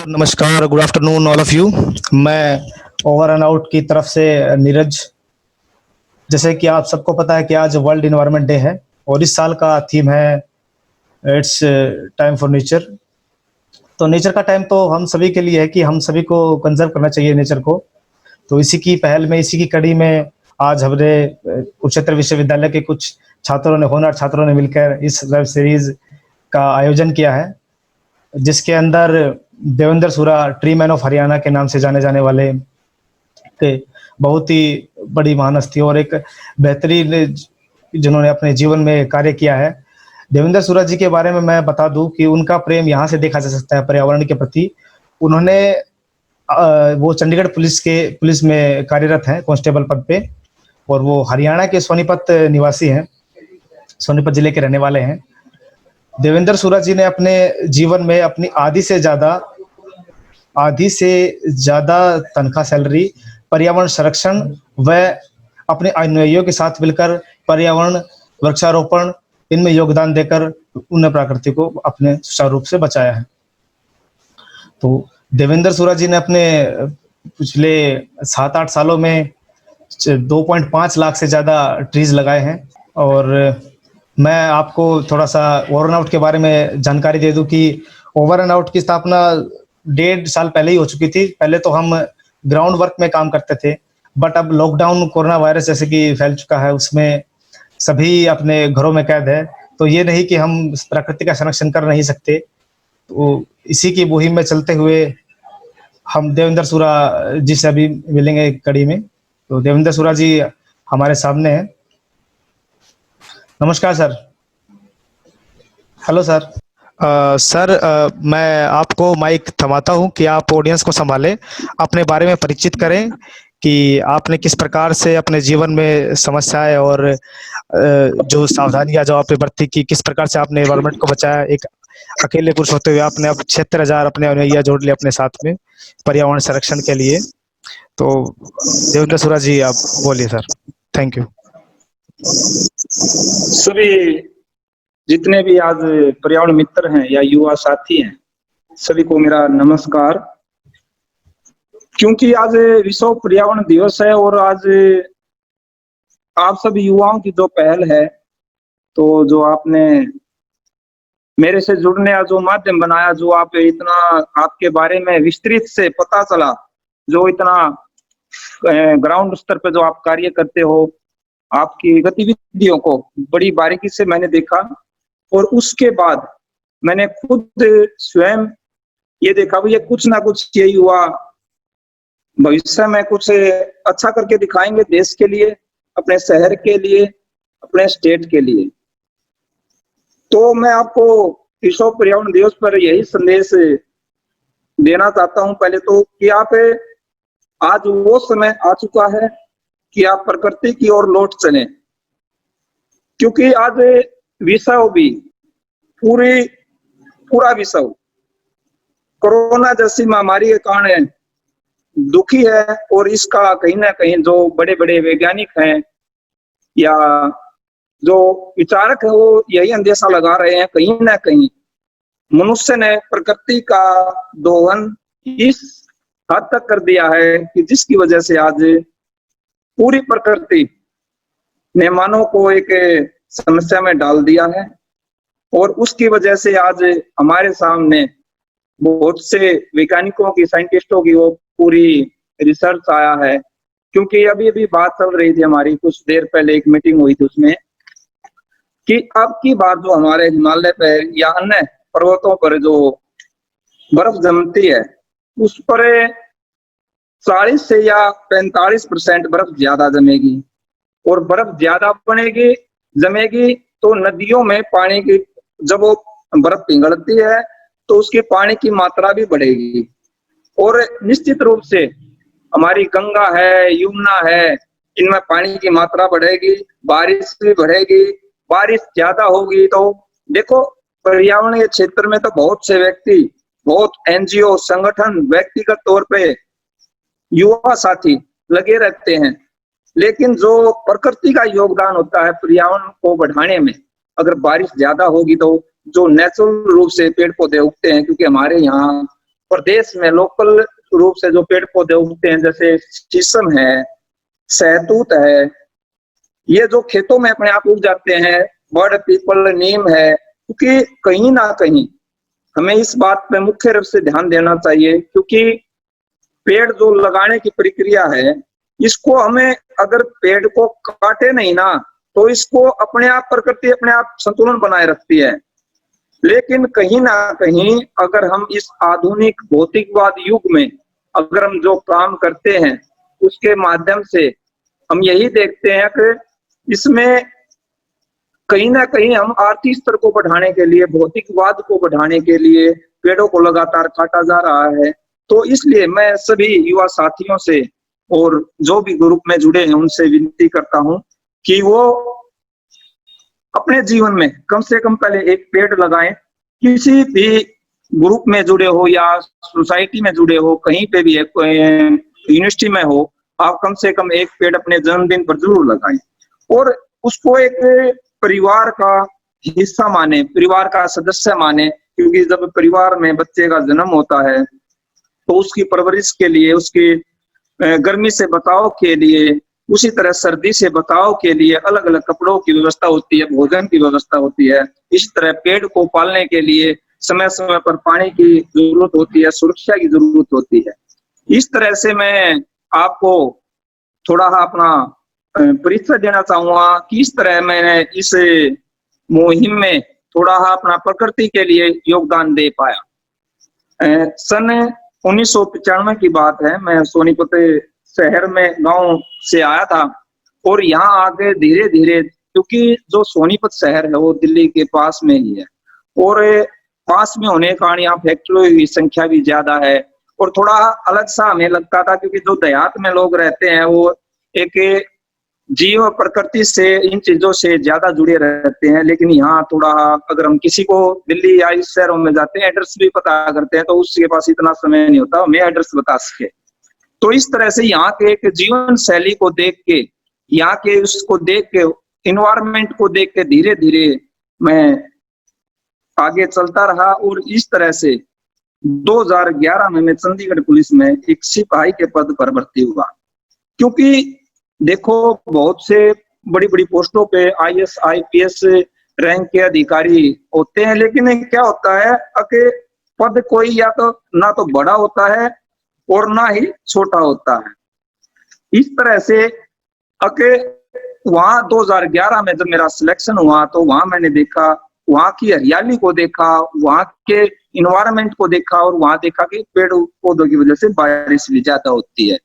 नमस्कार, good afternoon all of you. मैं over and out की तरफ से नीरज। जैसे कि आप सबको पता है कि आज वर्ल्ड इन्वायरमेंट डे है और इस साल का थीम है इट्स टाइम फॉर नेचर। तो नेचर का टाइम तो हम सभी के लिए है कि हम सभी को कंजर्व करना चाहिए नेचर को। तो इसी की पहल में, इसी की कड़ी में आज हमने कुरुक्षेत्र विश्वविद्यालय के कुछ छात्रों ने, होनहार छात्रों ने मिलकर इस वेब सीरीज का आयोजन किया है, जिसके अंदर देवेंद्र सूरा, ट्री मैन ऑफ हरियाणा के नाम से जाने जाने वाले के बहुत ही बड़ी महान हस्ती और एक बेहतरीन जिन्होंने अपने जीवन में कार्य किया है। देवेंद्र सूरा जी के बारे में मैं बता दूं कि उनका प्रेम यहाँ से देखा जा सकता है पर्यावरण के प्रति। उन्होंने वो चंडीगढ़ पुलिस में कार्यरत हैं कांस्टेबल पद पे, और वो हरियाणा के सोनीपत निवासी हैं, सोनीपत जिले के रहने वाले हैं। देवेंद्र सूरा जी ने अपने जीवन में अपनी आधी से ज्यादा तनख्वाह सैलरी पर्यावरण संरक्षण व अपने अनुयायियों के साथ मिलकर पर्यावरण, वृक्षारोपण, इनमें योगदान देकर उन्हें प्रकृति को अपने सुचारू रूप से बचाया है। तो देवेंद्र सूरा जी ने अपने पिछले 7-8 सालों में 2.5 लाख से ज्यादा ट्रीज लगाए हैं। और मैं आपको थोड़ा सा ओवर एंड आउट के बारे में जानकारी दे दूं कि ओवर एंड आउट की स्थापना 1.5 साल पहले ही हो चुकी थी। पहले तो हम ग्राउंड वर्क में काम करते थे, बट अब लॉकडाउन, कोरोना वायरस जैसे कि फैल चुका है, उसमें सभी अपने घरों में कैद है। तो ये नहीं कि हम प्रकृति का संरक्षण कर नहीं सकते। तो इसी की मुहिम में चलते हुए हम देवेंद्र सूरा जी से अभी मिलेंगे कड़ी में। तो देवेंद्र सूरा जी हमारे सामने हैं। नमस्कार सर। Hello sir. सर, मैं आपको माइक थमाता हूं कि आप ऑडियंस को संभालें, अपने बारे में परिचित करें कि आपने किस प्रकार से अपने जीवन में समस्याएं और जो सावधानियां जो आपने बरती की, किस प्रकार से आपने एनवायरनमेंट को बचाया। एक अकेले पुरुष होते हुए आपने अब 76,000 अपने अनुयायी जोड़ लिए अपने साथ में पर्यावरण संरक्षण के लिए। तो देवेंद्र सूरा जी, आप बोलिए सर। Thank you. सभी जितने भी आज पर्यावरण मित्र हैं या युवा साथी हैं, सभी को मेरा नमस्कार। क्योंकि आज विश्व पर्यावरण दिवस है और आज आप सभी युवाओं की जो पहल है, तो जो आपने मेरे से जुड़ने का जो माध्यम बनाया, जो आप इतना आपके बारे में विस्तृत से पता चला, जो इतना ग्राउंड स्तर पे जो आप कार्य करते हो, आपकी गतिविधियों को बड़ी बारीकी से मैंने देखा। और उसके बाद मैंने खुद स्वयं ये देखा भी ये कुछ ना कुछ ये युवा भविष्य में कुछ अच्छा करके दिखाएंगे देश के लिए, अपने शहर के लिए, अपने स्टेट के लिए। तो मैं आपको विश्व पर्यावरण दिवस पर यही संदेश देना चाहता हूं, पहले तो कि आप आज वो समय आ चुका है कि आप प्रकृति की ओर लौट चलें। क्योंकि आज विश्व भी पूरा विश्व कोरोना जैसी महामारी के कारण दुखी है, और इसका कहीं ना कहीं जो बड़े बड़े वैज्ञानिक हैं या जो विचारक है, वो यही अंदेशा लगा रहे हैं कहीं ना कहीं मनुष्य ने प्रकृति का दोहन इस हद तक कर दिया है कि जिसकी वजह से आज पूरी प्रकृति ने मानव को एक समस्या में डाल दिया है। और उसकी वजह से आज हमारे सामने बहुत से वैज्ञानिकों की, साइंटिस्टों की वो पूरी रिसर्च आया है। क्योंकि अभी बात चल रही थी हमारी, कुछ देर पहले एक मीटिंग हुई थी उसमें, कि अब की बार जो हमारे हिमालय पे या अन्य पर्वतों पर जो बर्फ जमती है, उस पर 40 से या 45% बर्फ ज्यादा जमेगी। और बर्फ ज्यादा जमेगी तो नदियों में पानी की, जब वो बर्फ पिघलती है तो उसकी पानी की मात्रा भी बढ़ेगी। और निश्चित रूप से हमारी गंगा है, यमुना है, इनमें पानी की मात्रा बढ़ेगी, बारिश भी बढ़ेगी। बारिश ज्यादा होगी तो देखो, पर्यावरण के क्षेत्र में तो बहुत से व्यक्ति, बहुत एनजीओ संगठन, व्यक्तिगत तौर पे युवा साथी लगे रहते हैं, लेकिन जो प्रकृति का योगदान होता है पर्यावरण को बढ़ाने में, अगर बारिश ज्यादा होगी तो जो नेचुरल रूप से पेड़ पौधे उगते हैं, क्योंकि हमारे यहाँ प्रदेश में लोकल रूप से जो पेड़ पौधे उगते हैं, जैसे शीशम है, सहतूत है, ये जो खेतों में अपने आप उग जाते हैं, बड़, पीपल, नीम है, क्योंकि कहीं ना कहीं हमें इस बात पे मुख्य रूप से ध्यान देना चाहिए, क्योंकि पेड़ जो लगाने की प्रक्रिया है, इसको हमें, अगर पेड़ को काटे नहीं ना, तो इसको अपने आप प्रकृति अपने आप संतुलन बनाए रखती है। लेकिन कहीं ना कहीं अगर हम इस आधुनिक भौतिकवाद युग में अगर हम जो काम करते हैं, उसके माध्यम से हम यही देखते हैं कि इसमें कहीं ना कहीं हम आर्थिक स्तर को बढ़ाने के लिए, भौतिकवाद को बढ़ाने के लिए पेड़ों को लगातार काटा जा रहा है। तो इसलिए मैं सभी युवा साथियों से और जो भी ग्रुप में जुड़े हैं उनसे विनती करता हूं कि वो अपने जीवन में कम से कम पहले एक पेड़ लगाएं। किसी भी ग्रुप में जुड़े हो या सोसाइटी में जुड़े हो, कहीं पे भी यूनिवर्सिटी में हो, आप कम से कम एक पेड़ अपने जन्मदिन पर जरूर लगाएं और उसको एक परिवार का हिस्सा माने, परिवार का सदस्य माने। क्योंकि जब परिवार में बच्चे का जन्म होता है तो उसकी परवरिश के लिए, उसकी गर्मी से बचाव के लिए, उसी तरह सर्दी से बचाव के लिए अलग अलग कपड़ों की व्यवस्था होती है, भोजन की व्यवस्था होती है। इसी तरह पेड़ को पालने के लिए समय समय पर पानी की जरूरत होती है, सुरक्षा की जरूरत होती है। इस तरह से मैं आपको थोड़ा अपना परिचय देना चाहूंगा कि इस तरह मैंने इस मुहिम में थोड़ा अपना प्रकृति के लिए योगदान दे पाया। सन 1995 की बात है, मैं सोनीपत शहर में गांव से आया था और यहाँ आके धीरे धीरे, क्योंकि जो सोनीपत शहर है वो दिल्ली के पास में ही है और पास में होने के कारण यहाँ फैक्ट्रियों की संख्या भी ज्यादा है और थोड़ा अलग सा हमें लगता था, क्योंकि जो देहात में लोग रहते हैं वो एक जीव प्रकृति से, इन चीजों से ज्यादा जुड़े रहते हैं। लेकिन यहाँ थोड़ा, अगर हम किसी को दिल्ली या इस शहरों में जाते हैं, एड्रेस भी पता करते हैं, तो उसके पास इतना समय नहीं होता हमें एड्रेस बता सके। तो इस तरह से यहाँ के एक जीवन शैली को देख के, यहाँ के उसको देख के, इन्वायरमेंट को देख के धीरे धीरे मैं आगे चलता रहा और इस तरह से 2011 में मैं चंडीगढ़ पुलिस में एक सिपाही के पद पर भर्ती हुआ। क्योंकि देखो, बहुत से बड़ी बड़ी पोस्टों पे IAS IPS रैंक के अधिकारी होते हैं, लेकिन क्या होता है कि पद कोई या तो ना तो बड़ा होता है और ना ही छोटा होता है। इस तरह से वहां 2011 में जब मेरा सिलेक्शन हुआ तो वहां मैंने देखा, वहां की हरियाली को देखा, वहां के इन्वायरमेंट को देखा और वहां देखा कि पेड़ पौधों की वजह से बारिश भी ज्यादा होती है।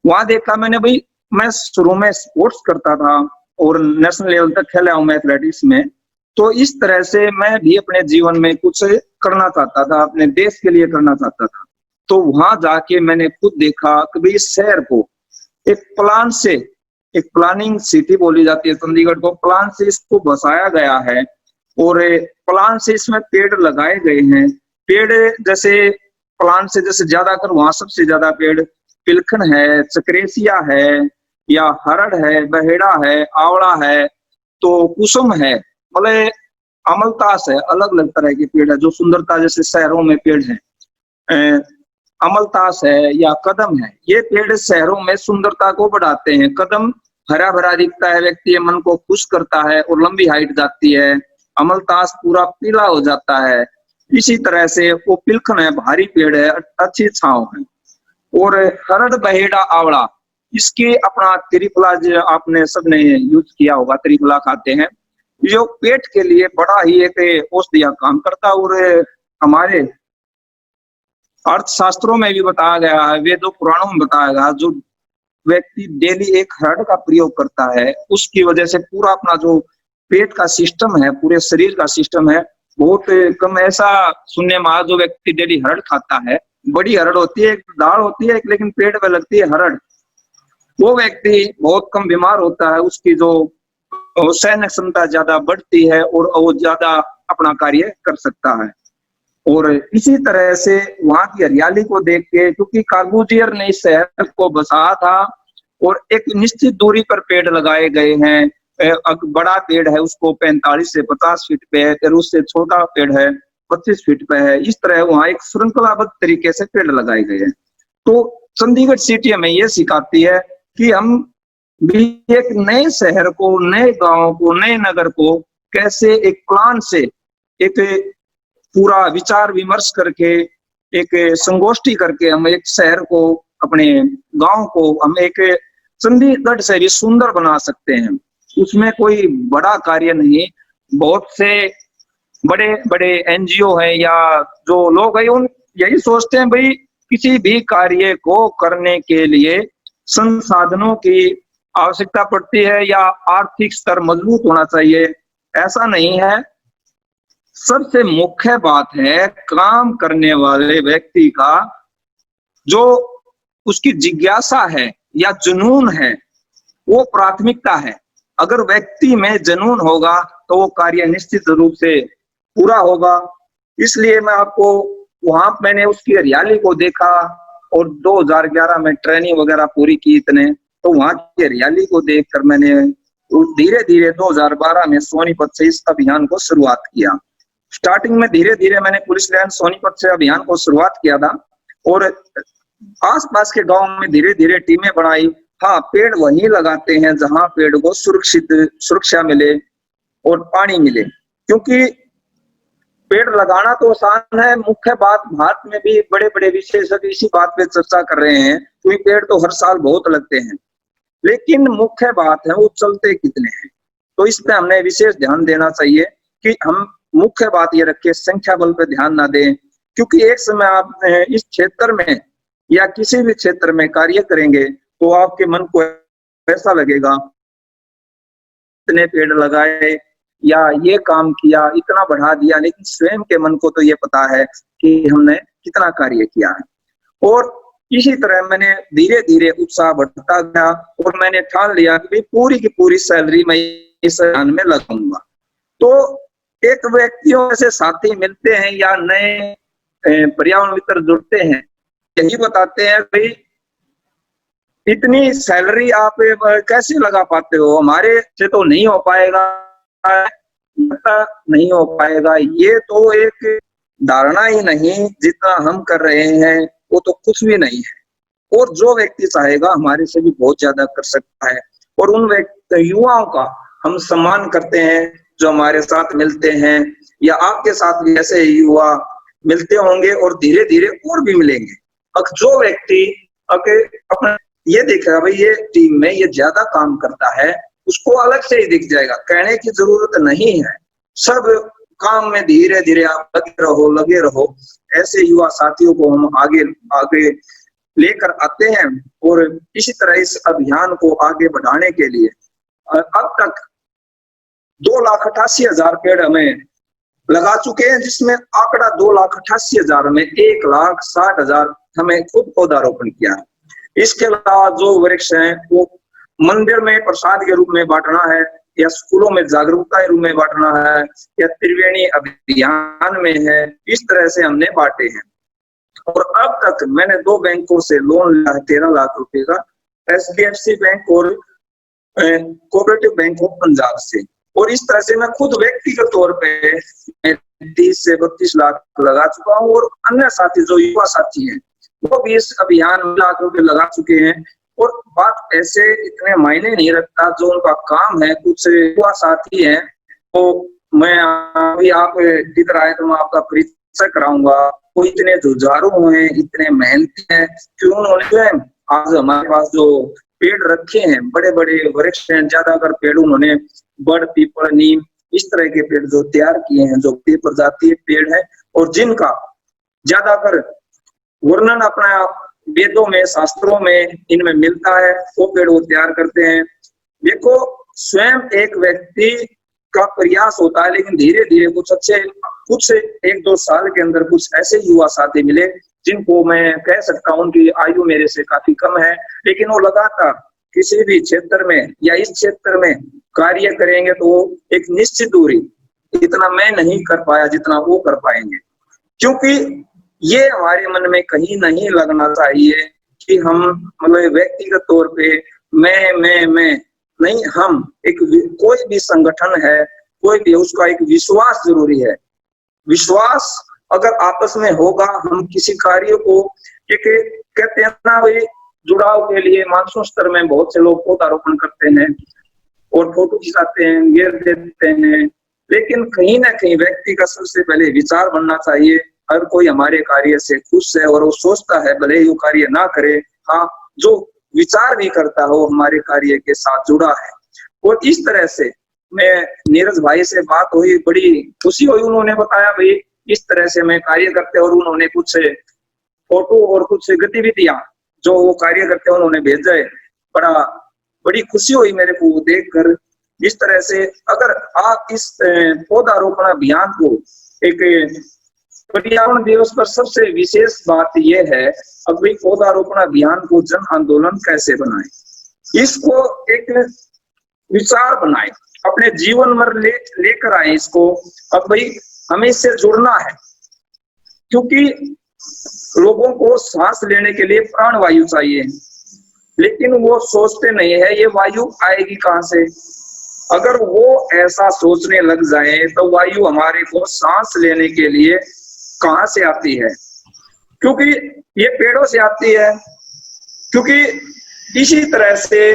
वहां देखा मैंने, भाई मैं शुरू में स्पोर्ट्स करता था और नेशनल लेवल तक खेला हूं मैं एथलेटिक्स में, तो इस तरह से मैं भी अपने जीवन में कुछ करना चाहता था, अपने देश के लिए करना चाहता था। तो वहां जाके मैंने खुद देखा कि इस शहर को एक प्लान से, एक प्लानिंग सिटी बोली जाती है चंडीगढ़ को, प्लान से इसको बसाया गया है और प्लान से इसमें पेड़ लगाए गए हैं। पेड़ जैसे प्लान से जैसे ज्यादा कर, वहां सबसे ज्यादा पेड़ पिलखन है, चक्रेसिया है या हरड़ है, बहेड़ा है, आवड़ा है, तो कुसुम है, मतलब अमलतास है, अलग अलग तरह के पेड़ है जो सुंदरता, जैसे शहरों में पेड़ है अमलतास है या कदम है, ये पेड़ शहरों में सुंदरता को बढ़ाते हैं। कदम हरा भरा दिखता है, व्यक्ति मन को खुश करता है और लंबी हाइट जाती है। अमलतास पूरा पीला हो जाता है। इसी तरह से वो पिलखन है, भारी पेड़ है, अच्छी छांव है। और हरड़, बहेड़ा, आवड़ा, इसके अपना त्रिफला जो आपने सबने यूज किया होगा, त्रिफला खाते हैं, जो पेट के लिए बड़ा ही एक औषधीय काम करता। और हमारे अर्थशास्त्रों में भी बताया गया है, वेदों पुराणों में बताया गया, जो व्यक्ति डेली एक हरड़ का प्रयोग करता है उसकी वजह से पूरा अपना जो पेट का सिस्टम है, पूरे शरीर का सिस्टम है, बहुत कम ऐसा सुनने में आया जो व्यक्ति डेली हरड़ खाता है, बड़ी हरड़ होती है, एक दाल होती है लेकिन पेट में लगती है हरड़, वो व्यक्ति बहुत कम बीमार होता है, उसकी जो सहन क्षमता ज्यादा बढ़ती है और वो ज्यादा अपना कार्य कर सकता है। और इसी तरह से वहां की हरियाली को देख के, क्योंकि कार्बूजियर ने इस शहर को बसाया था और एक निश्चित दूरी पर पेड़ लगाए गए हैं। बड़ा पेड़ है उसको 45 से 50 फीट पे है, फिर उससे छोटा पेड़ है 25 फीट पे है, इस तरह वहां एक श्रृंखलाबद्ध तरीके से पेड़ लगाए गए हैं। तो चंडीगढ़ सिटी हमें ये सिखाती है कि हम भी एक नए शहर को, नए गांव को, नए नगर को कैसे एक प्लान से, एक पूरा विचार विमर्श करके, एक संगोष्ठी करके हम एक शहर को, अपने गांव को हम एक चंडीगढ़ से भी सुंदर बना सकते हैं। उसमें कोई बड़ा कार्य नहीं, बहुत से बड़े बड़े एनजीओ है या जो लोग हैं उन यही सोचते हैं भाई किसी भी कार्य को करने के लिए संसाधनों की आवश्यकता पड़ती है या आर्थिक स्तर मजबूत होना चाहिए। ऐसा नहीं है। सबसे मुख्य बात है काम करने वाले व्यक्ति का जो उसकी जिज्ञासा है या जुनून है, वो प्राथमिकता है। अगर व्यक्ति में जुनून होगा तो वो कार्य निश्चित रूप से पूरा होगा। इसलिए मैं आपको वहां मैंने उसकी हरियाली को देखा और 2011 में ट्रेनिंग वगैरह पूरी की इतने, तो वहां की हरियाली को देखकर मैंने धीरे धीरे 2012 में सोनीपत से इस अभियान को शुरुआत किया। स्टार्टिंग में धीरे धीरे मैंने पुलिस लाइन सोनीपत से अभियान को शुरुआत किया था और आसपास के गांव में धीरे धीरे टीमें बनाई। हाँ, पेड़ वहीं लगाते हैं जहां पेड़ को सुरक्षा मिले और पानी मिले, क्योंकि पेड़ लगाना तो आसान है। मुख्य बात भारत में भी बड़े बड़े विशेषज्ञ इसी बात पे चर्चा कर रहे हैं, क्योंकि पेड़ तो हर साल बहुत लगते हैं, लेकिन मुख्य बात है वो चलते कितने हैं। तो इस पे हमने विशेष ध्यान देना चाहिए कि हम मुख्य बात ये रखें, संख्या बल पे ध्यान ना दें, क्योंकि एक समय आप इस क्षेत्र में या किसी भी क्षेत्र में कार्य करेंगे तो आपके मन को ऐसा लगेगा इतने पेड़ लगाए या ये काम किया, इतना बढ़ा दिया, लेकिन स्वयं के मन को तो ये पता है कि हमने कितना कार्य किया है। और इसी तरह मैंने धीरे धीरे उत्साह बढ़ता गया और मैंने ठान लिया कि पूरी की पूरी सैलरी मैं इस अभियान में लगाऊंगा। तो एक व्यक्तियों से साथी मिलते हैं या नए पर्यावरण मित्र जुड़ते हैं, यही बताते हैं भाई इतनी सैलरी आप कैसे लगा पाते हो, हमारे से तो नहीं हो पाएगा, नहीं हो पाएगा। ये तो एक धारणा ही नहीं, जितना हम कर रहे हैं वो तो कुछ भी नहीं है। और जो व्यक्ति चाहेगा हमारे से भी बहुत ज्यादा कर सकता है। और उन युवाओं का हम सम्मान करते हैं जो हमारे साथ मिलते हैं, या आपके साथ भी ऐसे युवा मिलते होंगे और धीरे धीरे और भी मिलेंगे। अब जो व्यक्ति अपना ये देखेगा भाई ये टीम में ये ज्यादा काम करता है, उसको अलग से ही दिख जाएगा, कहने की जरूरत नहीं है। सब काम में धीरे धीरे आप लगे रहो। ऐसे युवा साथियों को हम आगे आगे लेकर आते हैं और इसी तरह इस अभियान को आगे बढ़ाने के लिए अब तक 2,88,000 पेड़ हमें लगा चुके हैं, जिसमें आंकड़ा 2,88,000 में 1,60,000 हमें खुद पौधारोपण किया है। इसके अलावा जो वृक्ष हैं वो मंदिर में प्रसाद के रूप में बांटना है, या स्कूलों में जागरूकता के रूप में बांटना है, या त्रिवेणी अभियान में है, इस तरह से हमने बांटे हैं। और अब तक मैंने 2 बैंकों से लोन लिया है 13 लाख रुपए का, SBFC बैंक और कोऑपरेटिव बैंक ऑफ पंजाब से। और इस तरह से मैं खुद व्यक्तिगत तौर पे 30 से 32 लाख लगा चुका हूँ, और अन्य साथी जो युवा साथी हैं वो भी इस अभियान में लाख रुपए लगा चुके हैं। और बात ऐसे इतने मायने नहीं रखता, जो उनका काम है। कुछ युवा साथी हैं तो मैं अभी आप इधर आए तो मैं आपका परिचय कराऊंगा। वो इतने जुझारू हैं, इतने मेहनती हैं कि उन्होंने जो है आज हमारे पास जो पेड़ रखे हैं, बड़े बड़े वृक्ष हैं, ज्यादातर पेड़ उन्होंने बड़, पीपल, नीम इस तरह के पेड़ जो तैयार किए हैं, जो प्रजातीय पेड़ है और जिनका ज्यादातर वर्णन अपना वेदों में, शास्त्रों में इनमें मिलता है, वो पेड़ वो तैयार करते हैं। देखो, स्वयं एक व्यक्ति का प्रयास होता है, लेकिन धीरे धीरे कुछ 1-2 साल के अंदर कुछ ऐसे युवा साथी मिले जिनको मैं कह सकता हूँ उनकी आयु मेरे से काफी कम है, लेकिन वो लगातार किसी भी क्षेत्र में या इस क्षेत्र में कार्य करेंगे तो एक निश्चित दूरी इतना मैं नहीं कर पाया जितना वो कर पाएंगे। क्योंकि ये हमारे मन में कहीं नहीं लगना चाहिए कि हम मतलब व्यक्तिगत तौर पे मैं नहीं, हम एक कोई भी संगठन है, कोई भी उसका एक विश्वास जरूरी है। विश्वास अगर आपस में होगा, हम किसी कार्य को कहते हैं ना भाई, जुड़ाव के लिए मानसून स्तर में बहुत से लोग पौधारोपण करते हैं और फोटो खिंचाते हैं, घेर देते हैं, लेकिन कहीं ना कहीं व्यक्ति का सबसे पहले विचार बनना चाहिए। हर कोई हमारे कार्य से खुश है और वो सोचता है, भले ही वो कार्य ना करे, हाँ, जो विचार भी करता हो हमारे कार्य के साथ जुड़ा है। और इस तरह से मैं नीरज भाई से बात हुई, बड़ी खुशी हुई। उन्होंने बताया भाई इस तरह से मैं कार्य करते, और उन्होंने कुछ फोटो और कुछ गतिविधियां जो वो कार्य करते हैं उन्होंने भेजा है। बड़ी खुशी हुई मेरे को देखकर। इस तरह से अगर आप इस पौधारोपण अभियान को एक पर्यावरण दिवस पर सबसे विशेष बात यह है, अब भाई पौधारोपण अभियान को जन आंदोलन कैसे बनाएं, इसको एक विचार बनाएं, अपने जीवन में लेकर आए इसको। अब भाई हमें इससे जुड़ना है, क्योंकि लोगों को सांस लेने के लिए प्राण वायु चाहिए, लेकिन वो सोचते नहीं है ये वायु आएगी कहां से। अगर वो ऐसा सोचने लग जाए तो वायु हमारे को सांस लेने के लिए कहां से आती है, क्योंकि ये पेड़ों से आती है। क्योंकि इसी तरह से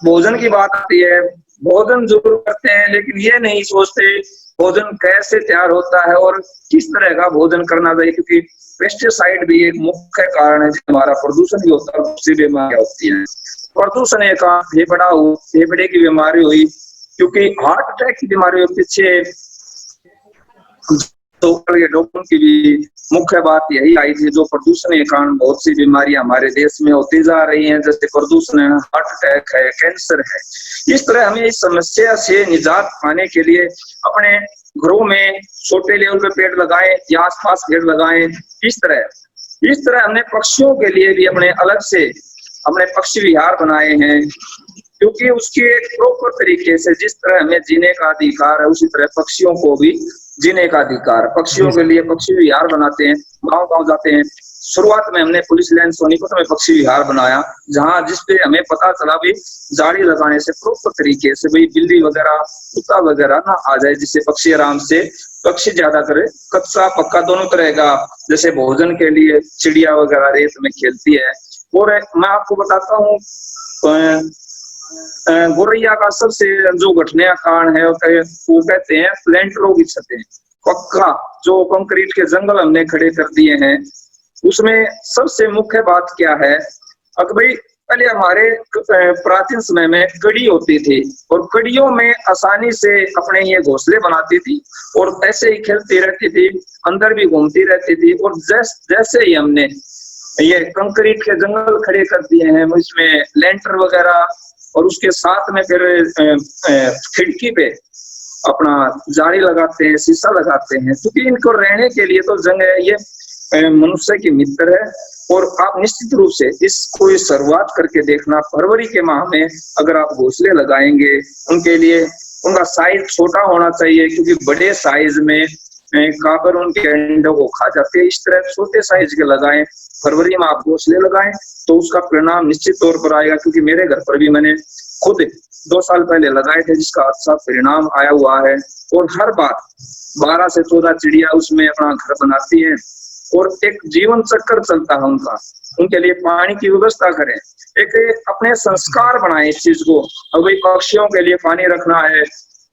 भोजन की बात आती है, भोजन जरूर करते हैं लेकिन ये नहीं सोचते भोजन कैसे तैयार होता है और किस तरह का भोजन करना चाहिए, क्योंकि पेस्टिसाइड भी एक मुख्य कारण है हमारा प्रदूषण भी होता है, उससे बीमारियां होती हैं। प्रदूषण एक फेफड़े की बीमारी हुई, क्योंकि हार्ट अटैक की बीमारी हुई पीछे, तो डॉक्टर की भी मुख्य बात यही आई थी, जो प्रदूषण के कारण बहुत सी बीमारियां हमारे देश में होती जा रही हैं, जैसे प्रदूषण है, हार्ट अटैक है, कैंसर है। इस तरह हमें इस समस्या से निजात पाने के लिए अपने घरों में छोटे लेवल पे पेड़ लगाएं या आसपास पेड़ लगाएं। इस तरह हमने पक्षियों के लिए भी अपने अलग से हमने पक्षी विहार बनाए हैं, क्योंकि उसकी एक प्रॉपर तरीके से जिस तरह हमें जीने का अधिकार है, उसी तरह पक्षियों को भी जीने का अधिकार। पक्षियों के लिए पक्षी विहार बनाते हैं, गांव-गांव जाते हैं। शुरुआत में हमने पुलिस लाइन सोनीपत में पक्षी विहार बनाया, जहां जिसपे हमें पता चला भी जाली लगाने से प्रॉपर तरीके से भाई बिल्ली वगैरह, कुत्ता वगैरह ना आ जाए, जिससे पक्षी आराम से पक्षी ज्यादा करे, कच्चा पक्का दोनों तरह का। जैसे भोजन के लिए चिड़िया वगैरह रेत में खेलती है। और मैं आपको बताता हूँ, गोरैया का सबसे जो घटने का कारण है वो कहते हैं प्लेंटरों की छतें, पक्का जो कंक्रीट के जंगल हमने खड़े कर दिए हैं। उसमें सबसे मुख्य बात क्या है, अगर भाई पहले हमारे प्राचीन समय में कड़ी होती थी और कड़ियों में आसानी से अपने ये घोंसले बनाती थी और ऐसे ही खेलती रहती थी, अंदर भी घूमती रहती थी। और जैसे ही हमने ये कंक्रीट के जंगल खड़े कर दिए हैं, इसमें लेंटर वगैरह और उसके साथ में फिर खिड़की पे अपना जाली लगाते हैं, शीशा लगाते हैं, क्योंकि इनको रहने के लिए तो जंग है, ये मनुष्य की मित्र है। और आप निश्चित रूप से इसको शुरुआत करके देखना, फरवरी के माह में अगर आप घोंसले लगाएंगे, उनके लिए उनका साइज छोटा होना चाहिए, क्योंकि बड़े साइज में काबर उनके अंडों को खा जाते हैं। इस तरह छोटे साइज के लगाएं, फरवरी में आप घोंसले लगाएं तो उसका परिणाम निश्चित तौर पर आएगा। क्योंकि मेरे घर पर भी मैंने खुद 2 साल पहले लगाए थे, जिसका अच्छा परिणाम आया हुआ है। और हर बार 12 से 14 चिड़िया उसमें अपना घर बनाती है और एक जीवन चक्र चलता है उनका। उनके लिए पानी की व्यवस्था करें, एक अपने संस्कार बनाए इस चीज को। अब भाई पक्षियों के लिए पानी रखना है,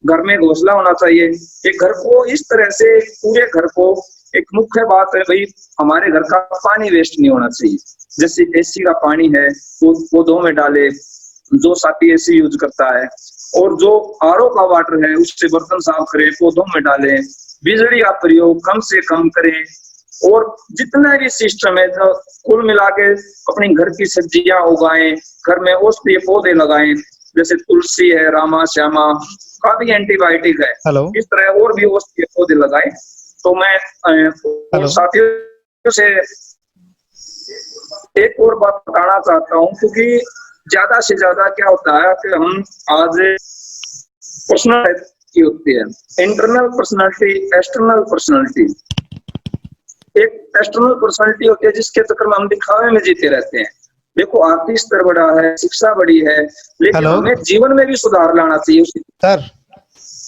घर में घोंसला होना चाहिए। एक घर को इस तरह से, पूरे घर को, एक मुख्य बात है भाई हमारे घर का पानी वेस्ट नहीं होना चाहिए। जैसे एसी का पानी है वो पौधों में डाले, जो साथी एसी यूज करता है, और जो आरओ का वाटर है उससे बर्तन साफ करें, पौधों में डालें। बिजली का प्रयोग कम से कम करें। और जितना भी सिस्टम है, तो कुल मिला के अपनी घर की सब्जियां उगाएं, घर में औषधीय पौधे लगाएं, जैसे तुलसी है, रामा श्यामा, काफी एंटीबायोटिक है। इस तरह और भी औषधीय पौधे लगाएं। तो मैं साथियों से एक और बात बताना चाहता हूं, क्योंकि ज्यादा से ज्यादा क्या होता है कि हम आज पर्सनालिटी होती है, इंटरनल पर्सनालिटी, एक्सटर्नल पर्सनालिटी। एक एक्सटर्नल पर्सनालिटी होती है जिसके चक्कर में हम दिखावे में जीते रहते हैं। देखो आर्थिक स्तर बड़ा है, शिक्षा बड़ी है, लेकिन हमें जीवन में भी सुधार लाना चाहिए। सर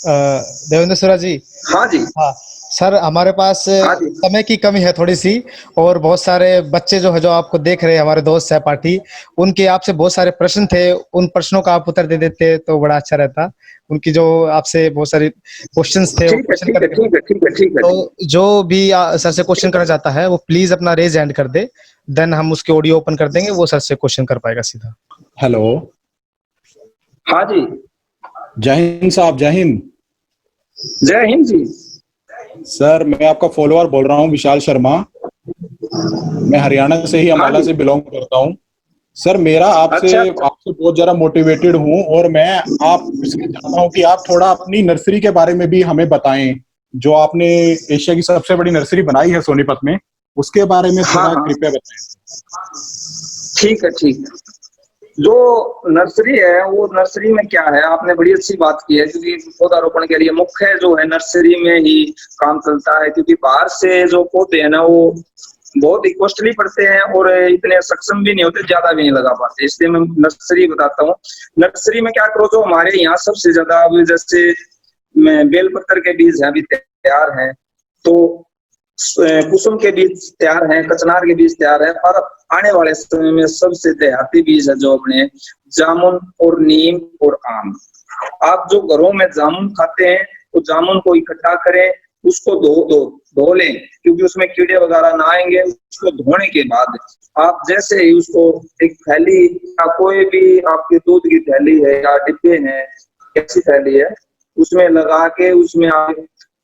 देवेंद्र सूरा जी। हाँ जी। हाँ सर, हमारे पास हाँ जी। समय की कमी है थोड़ी सी, और बहुत सारे बच्चे जो है, जो आपको देख रहे हैं, हमारे दोस्त सहपाठी, उनके आपसे बहुत सारे प्रश्न थे। उन प्रश्नों का आप उत्तर दे देते तो बड़ा अच्छा रहता। उनकी जो आपसे बहुत सारे क्वेश्चंस थे, वो ठीक है, क्वेश्चन ठीक है, करते हैं। ठीक है, ठीक है, ठीक है, तो जो भी सर से क्वेश्चन करना चाहता है, वो प्लीज अपना रेज हैंड कर दे, देन हम उसके ऑडियो ओपन कर देंगे, वो सर से क्वेश्चन कर पाएगा सीधा। हेलो। हाँ जी। जय हिंद साहब, जय हिंद। जय हिंद जी। सर, मैं आपका फॉलोअर बोल रहा हूँ, विशाल शर्मा। मैं हरियाणा से ही, हाँ अम्बाला जी। से बिलोंग करता हूँ। सर, मेरा आपसे अच्छा, अच्छा। आपसे बहुत ज्यादा मोटिवेटेड हूँ, और मैं आप इसलिए चाहता हूँ कि आप थोड़ा अपनी नर्सरी के बारे में भी हमें बताएं। जो आपने एशिया की सबसे बड़ी नर्सरी बनाई है सोनीपत में, उसके बारे में हाँ, थोड़ा हाँ। कृपया बताएं। ठीक है, ठीक है। जो नर्सरी है, वो नर्सरी में क्या है, आपने बड़ी अच्छी बात की है, क्योंकि पौधारोपण के लिए मुख्य जो है नर्सरी में ही काम चलता है, क्योंकि बाहर से जो पौधे हैं ना, वो बहुत ही कॉस्टली पड़ते हैं और इतने सक्षम भी नहीं होते, ज्यादा भी नहीं लगा पाते, इसलिए मैं नर्सरी बताता हूँ। नर्सरी में क्या करो, जो हमारे यहाँ सबसे ज्यादा, अभी जैसे बेलपत्र के बीज है, अभी तैयार है, तो कुसुम के बीज तैयार हैं, कचनार के बीज तैयार है, और आने वाले समय में सबसे देहाती बीज है जो अपने जामुन और नीम और आम। आप जो घरों में जामुन खाते हैं, तो जामुन को इकट्ठा करें, उसको धो लें, क्योंकि उसमें कीड़े वगैरह ना आएंगे। उसको धोने के बाद आप जैसे ही उसको एक थैली या कोई भी आपकी दूध की थैली है या डिब्बे हैं, कैसी थैली है, उसमें लगा के, उसमें आप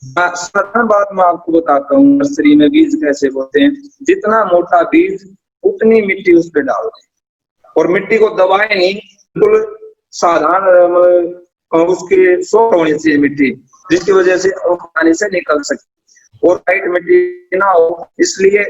साधारण बात मैं आपको बताता हूँ, नर्सरी में बीज कैसे होते हैं। जितना मोटा बीज, उतनी मिट्टी उस पर डाल दें, और मिट्टी को दबाए नहीं, बिल्कुल साधारण, मतलब उसकी सॉफ्ट होनी चाहिए मिट्टी, जिसकी वजह से पानी से निकल सके, और टाइट मिट्टी ना हो। इसलिए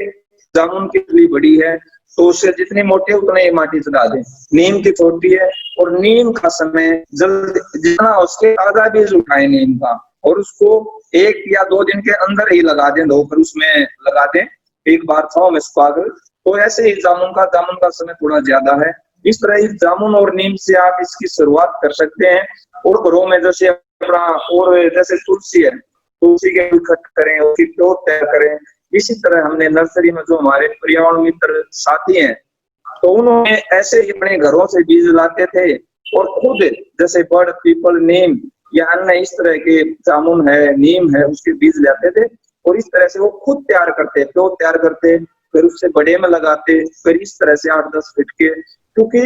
जामुन की भी बड़ी है, तो उससे जितनी मोटी उतना ही माटी चढ़ा दें। नीम की छोटी है, और नीम का समय जल्द, जितना उसके ताजा बीज उठाए नीम का, और उसको 1 या 2 दिन के अंदर ही लगा दें, धोकर उसमें लगा दें, एक बार छांव में सुखा कर। तो ऐसे ही जामुन का समय थोड़ा ज्यादा है। इस तरह ही जामुन और नीम से आप इसकी शुरुआत कर सकते हैं। और घरों में जैसे अपना, और जैसे तुलसी है, तुलसी के इकट्ठ करें, उसकी टोप तैयार करें। इसी तरह हमने नर्सरी में जो हमारे पर्यावरण मित्र साथी हैं, तो उन्होंने ऐसे ही अपने घरों से बीज लाते थे, और खुद जैसे बड़, पीपल, नीम या अन्य इस तरह के, जामुन है, नीम है, उसके बीज लाते थे, और इस तरह से वो खुद तैयार करते, तो तैयार करते, फिर उससे बड़े में लगाते, फिर इस तरह से 8-10 फीट के, क्योंकि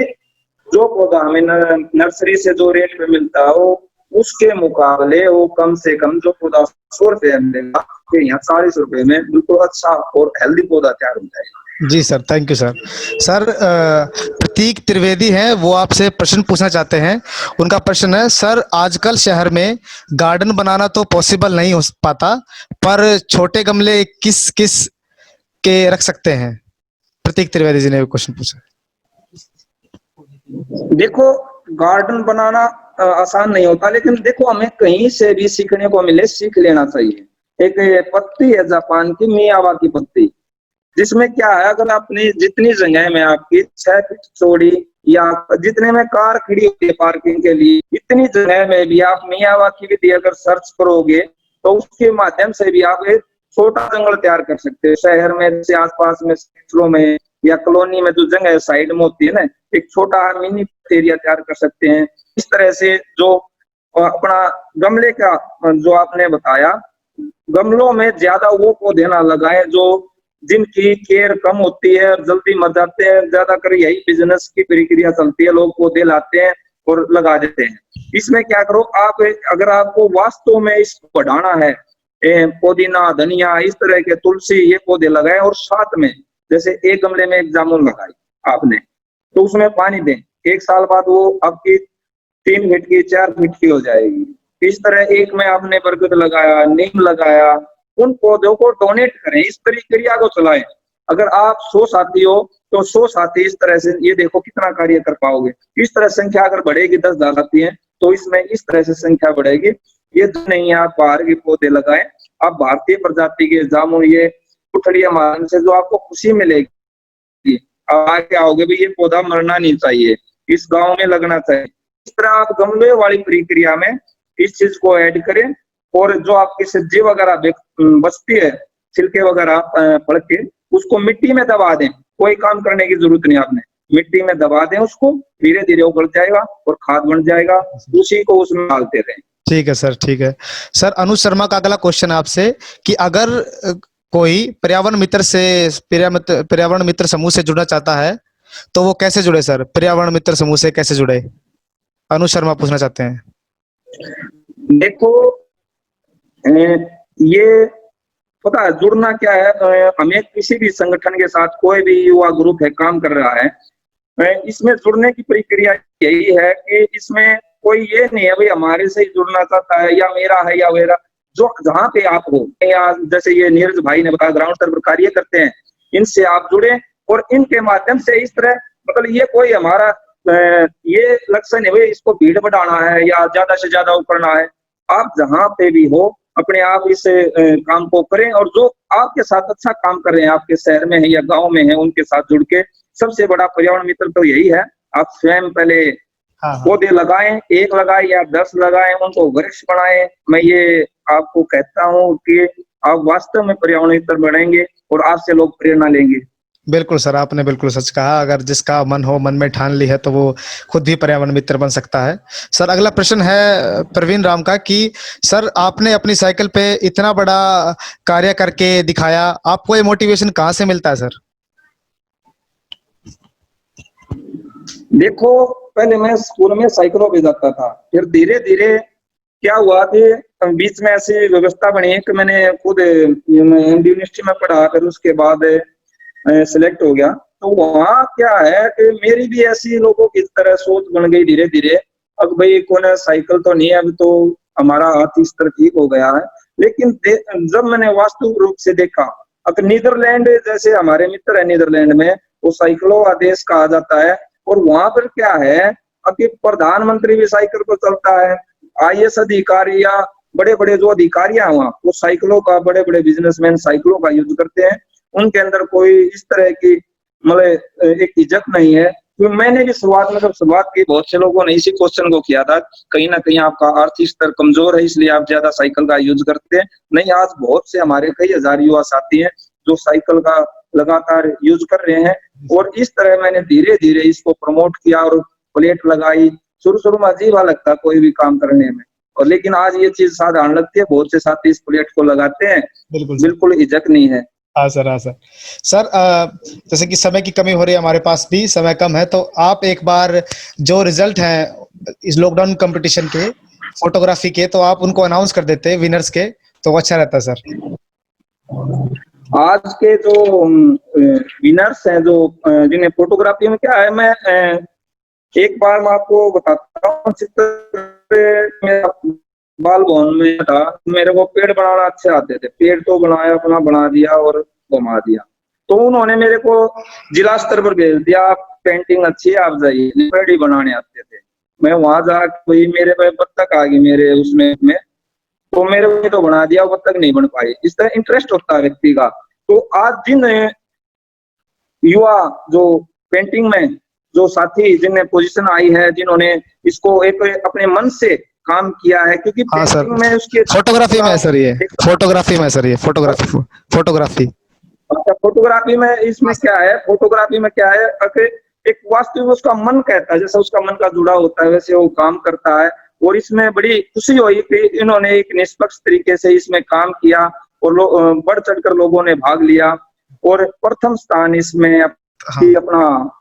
जो पौधा हमें नर्सरी से जो रेट पे मिलता है, वो उसके मुकाबले वो कम से कम जो पौधा 100 रुपए मिलेगा, यहाँ 40 रुपए में बिल्कुल अच्छा और हेल्दी पौधा तैयार हो जाएगा। जी sir, thank you sir. Sir, Prateek Trivedi हैं, वो आपसे प्रश्न पूछना चाहते हैं। उनका प्रश्न है, सर आजकल शहर में गार्डन बनाना तो पॉसिबल नहीं हो पाता, पर छोटे गमले किस किस के रख सकते हैं? प्रतीक त्रिवेदी जी ने क्वेश्चन पूछा। देखो, गार्डन बनाना आसान नहीं होता, लेकिन देखो, हमें कहीं से भी सीखने को मिले, सीख लेना चाहिए। एक ये पत्ती है जापान की, मियावाकी पत्ती, जिसमें क्या है, अगर आपने जितनी जगह में आपकी 6 फीट चौड़ी, या जितने में कार खड़ी होती है पार्किंग के लिए, इतनी जगह में भी आप मियावाकी विधि अगर सर्च करोगे, तो उसके माध्यम से भी आप एक छोटा जंगल तैयार कर सकते हो। शहर में जैसे आसपास में क्षेत्रों में या कॉलोनी में जो जगह साइड में होती है ना, एक छोटा मिनी एरिया तैयार कर सकते हैं। इस तरह से जो अपना गमले का जो आपने बताया, गमलों में ज्यादा वो पौधे ना लगाएं जो जिनकी केयर कम होती है और जल्दी मर जाते हैं। ज्यादातर यही बिजनेस की प्रक्रिया चलती है, लोग पौधे लाते हैं और लगा देते हैं। इसमें क्या करो आप, अगर आपको वास्तव में इसको बढ़ाना है, पुदीना, धनिया, इस तरह के, तुलसी, ये पौधे लगाए, और साथ में जैसे एक गमले में एक जामुन लगाई आपने, तो उसमें पानी दें, 1 साल बाद वो आपकी 3 फीट की, 4 फीट की हो जाएगी। इस तरह एक में आपने बरगद लगाया, नीम लगाया, उन पौधों को डोनेट करें, इस प्रक्रिया को चलाएं। अगर आप 100 साथी हो, तो 100 साथी इस तरह से, ये देखो कितना कार्य कर पाओगे। इस तरह संख्या अगर बढ़ेगी, 10 साथी हैं, तो इसमें इस तरह से संख्या बढ़ेगी। ये तो नहीं आप बाहर के पौधे लगाएं, आप भारतीय प्रजाति के जामुन, ये उठड़िया मारने से जो आपको खुशी मिलेगी, आगे आओगे भी, ये पौधा मरना नहीं चाहिए, इस गांव में लगना चाहिए। इस तरह आप गमले वाली प्रक्रिया में इस चीज को ऐड करें। और जो आपकी सब्जी वगैरह बचती है, छिलके वगैरह पड़ के, उसको मिट्टी में दबा दें। कोई काम करने की जरूरत नहीं आपने, मिट्टी में दबा दें उसको, धीरे धीरे वो बढ़ जाएगा और खाद बन जाएगा, उसी को उसमें डालते रहें। ठीक है सर, ठीक है सर। अनुज शर्मा का अगला क्वेश्चन आपसे कि अगर कोई पर्यावरण मित्र समूह से जुड़ना चाहता है तो वो कैसे जुड़े सर? पर्यावरण मित्र समूह से कैसे जुड़े? अनुज शर्मा पूछना चाहते हैं। देखो, ये पता है जुड़ना क्या है, हमें किसी भी संगठन के साथ, कोई भी युवा ग्रुप है काम कर रहा है, इसमें जुड़ने की प्रक्रिया यही है कि इसमें कोई ये नहीं है भाई हमारे से ही जुड़ना चाहता है या मेरा है या मेरा, जो जहाँ पे आप हो, या जैसे ये नीरज भाई ने बताया ग्राउंड स्तर पर कार्य करते हैं, इनसे आप जुड़े और इनके माध्यम से इस तरह, मतलब ये कोई हमारा ये लक्ष्य नहीं भाई इसको भीड़ बढ़ाना है या ज्यादा से ज्यादा करना है। आप जहाँ पे भी हो अपने आप इस काम को करें, और जो आपके साथ अच्छा काम कर रहे हैं, आपके शहर में है या गांव में है, उनके साथ जुड़ के, सबसे बड़ा पर्यावरण मित्र तो यही है, आप स्वयं पहले पौधे लगाएं, 1 लगाएं या 10 लगाएं, उनको वृक्ष बनाएं। मैं ये आपको कहता हूँ कि आप वास्तव में पर्यावरण मित्र बनेंगे और आपसे लोग प्रेरणा लेंगे। बिल्कुल सर, आपने बिल्कुल सच कहा। अगर जिसका मन हो, मन में ठान ली है, तो वो खुद भी पर्यावरण मित्र बन सकता है। सर अगला प्रश्न है प्रवीण राम का कि सर आपने अपनी साइकिल पे इतना बड़ा कार्य करके दिखाया, आपको ये मोटिवेशन कहाँ से मिलता है सर? देखो, पहले मैं स्कूल में साइकिलों पे जाता था, फिर धीरे धीरे क्या हुआ कि बीच में ऐसी व्यवस्था बनी कि मैंने खुद एमडी यूनिवर्सिटी में पढ़ा, फिर उसके बाद सिलेक्ट हो गया। तो वहाँ क्या है कि मेरी भी ऐसी लोगों की तरह सोच बन गई धीरे धीरे। अब भाई कौन साइकिल तो नहीं है, अब तो हमारा हाथ इस तरह ठीक हो गया है। लेकिन जब मैंने वास्तविक रूप से देखा, अब नीदरलैंड जैसे हमारे मित्र है नीदरलैंड में, वो साइकिलों का देश कहा जाता है, और वहां पर क्या है अब प्रधानमंत्री भी साइकिल पर चलता है, आईएएस अधिकारी या बड़े बड़े जो अधिकारी हैं वहाँ, वो साइकिलों का, बड़े बड़े बिजनेसमैन साइकिलों का यूज करते हैं। उनके अंदर कोई इस तरह की मतलब एक इज्जत नहीं है। तो मैंने भी शुरुआत में जब शुरुआत की, बहुत से लोगों ने इसी क्वेश्चन को किया था, कहीं ना कहीं आपका आर्थिक स्तर कमजोर है इसलिए आप ज्यादा साइकिल का यूज करते हैं। नहीं, आज बहुत से हमारे कई हजार युवा साथी हैं जो साइकिल का लगातार यूज कर रहे हैं, और इस तरह मैंने धीरे धीरे इसको प्रमोट किया और प्लेट लगाई। शुरू शुरू में अजीब लगता है कोई भी काम करने में, और लेकिन आज ये चीज साधारण लगती है। बहुत से साथी इस प्लेट को लगाते हैं, बिल्कुल इज्जत नहीं है। हाँ सर, हाँ सर। सर जैसे कि समय की कमी हो रही है, हमारे पास भी समय कम है, तो आप एक बार जो रिजल्ट है इस लॉकडाउन कंपटीशन के फोटोग्राफी के, तो आप उनको अनाउंस कर देते विनर्स के, तो अच्छा रहता सर। आज के जो विनर्स हैं, जो जिन्हें फोटोग्राफी में क्या है, मैं एक बार मैं आपको बताता हूँ। बाल भवन में था, मेरे को पेड़ बनाना अच्छे आते थे, पेड़ तो बनाया, अपना बना दिया और घुमा दिया। तो उन्होंने मेरे को जिला स्तर पर भेज दिया, आप पेंटिंग अच्छी है आप जाइए, पेड़ ही बनाने आते थे। मैं वहां जाकर मेरे पे बत्तख आ गई मेरे उसमें तो मेरे को तो बना दिया, बत्तख नहीं बन पाई। इस तरह इंटरेस्ट होता है व्यक्ति का। तो आज जिन युवा जो पेंटिंग में जो साथी जिन्हें पोजीशन आई है, जिन्होंने इसको एक अपने मन से काम किया है, क्योंकि हाँ सर, में उसके फोटोग्राफी में है सर, ये फोटोग्राफी में सर, ये फोटोग्राफी। अच्छा, फोटोग्राफी में इसमें क्या है, फोटोग्राफी में क्या है, एक वास्तविक उसका मन कहता है, जैसे उसका मन का जुड़ा होता है वैसे वो काम करता है। और इसमें बड़ी खुशी हुई कि इन्होंने एक निष्पक्ष तरीके से इसमें काम किया और बढ़ चढ़कर लोगों ने भाग लिया, और प्रथम स्थान इसमें अपना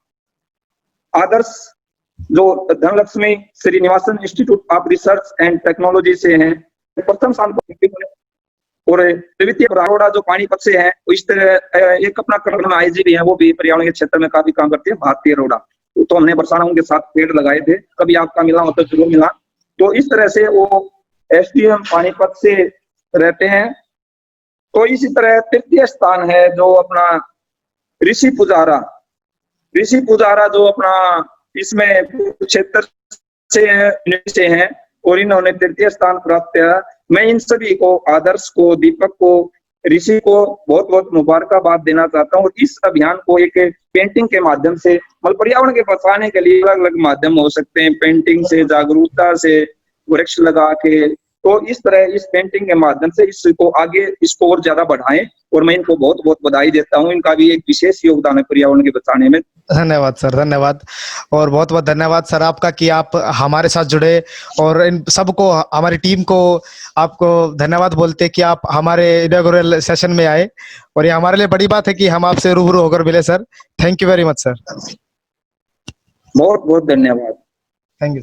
आदर्श जो Dhanlaxmi Srinivasan institute of research and technology से हैं, प्रथम स्थान पर। और द्वितीय अरोड़ा जो पानीपत से है, इस तरह एक अपना कर्नल आईजी भी है, वो भी पर्यावरण के क्षेत्र में काफी काम करते हैं, भारतीय अरोड़ा। तो हमने बरसाना उनके साथ पेड़ लगाए थे, कभी आपका मिला हो तो जरूर मिला। तो इस तरह से वो एसडीएम पानीपत से रहते हैं। तो इसी तरह तृतीय स्थान है जो अपना ऋषि पुजारा जो अपना इसमें क्षेत्र से हैं, और इन्होंने तृतीय स्थान प्राप्त किया। मैं इन सभी को, आदर्श को, दीपक को, ऋषि को बहुत बहुत मुबारकबाद देना चाहता हूँ। इस अभियान को एक पेंटिंग के माध्यम से, मतलब पर्यावरण के बचाने के लिए अलग अलग माध्यम हो सकते हैं, पेंटिंग से, जागरूकता से, वृक्ष लगा के, तो इस तरह इस पेंटिंग के माध्यम से इसको आगे इसको और ज्यादा बढ़ाएं। और मैं इनको बहुत बहुत बधाई देता हूं, इनका भी एक विशेष योगदान है पर्यावरण के बचाने में। धन्यवाद सर, धन्यवाद। और बहुत बहुत धन्यवाद सर आपका कि आप हमारे साथ जुड़े, और इन सबको, हमारी टीम को आपको धन्यवाद बोलते कि आप हमारे इनॉग्रेशन सेशन में आए, और ये हमारे लिए बड़ी बात है कि हम आपसे रूबरू होकर मिले sir. Thank you very much sir. बहुत बहुत धन्यवाद। Thank you sir.